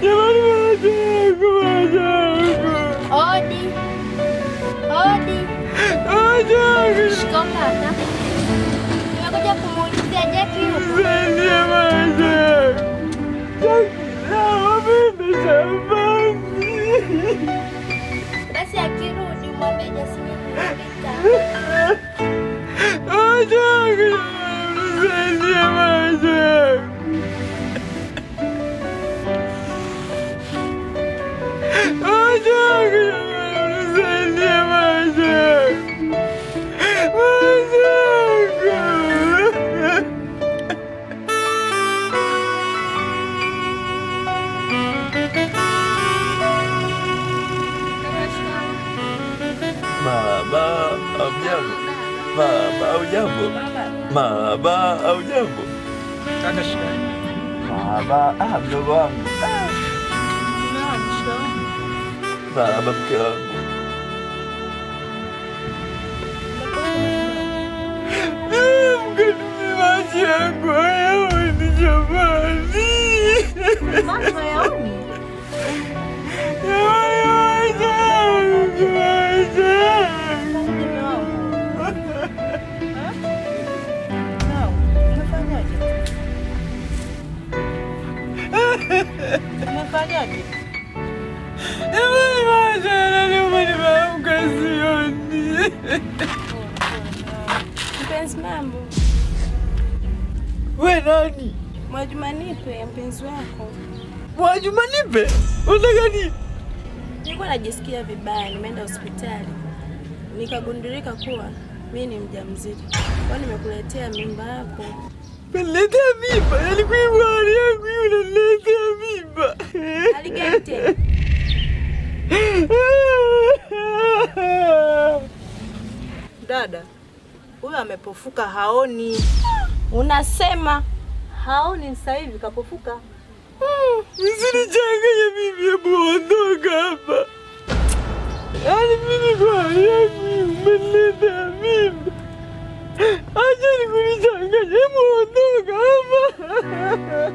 Jamani, Odi. Odi. Shikamoo kaka. Nimekuja kumuulizia Jackie yupo. Saidia maisha. Jackie shambani. Basi akirudi mwambie Jasmine nimepita. Jackie, saidia maisha. Baba, hujambo? Kaka shikamoo. Baba, mdogo wangu. Baba, mke wangu. Mkanuni maji yangu hayaoni jamani. Macho hayaoni? Umefanyaje? Mpenzi mambo. We nani? Mwajuma nipe mpenzi wako. Mwajuma nipe? Unataka nini? Nilikuwa najisikia vibaya, nimeenda hospitali. Nikagundulika kuwa mimi ni mjamzito. Kwa nimekuletea mimba yako. Niletea mimba? Yalikuwa hali yangu yule niletea mimba. Aligete. Dada, huyu amepofuka haoni. Unasema Haoni sasa hivi kapofuka. Msinichanganye mimi, hebu ondoka hapa. Yaani mimi kwa hali yangu umeniletea mimba. Acha nikunichanganye, hebu ondoka hapa.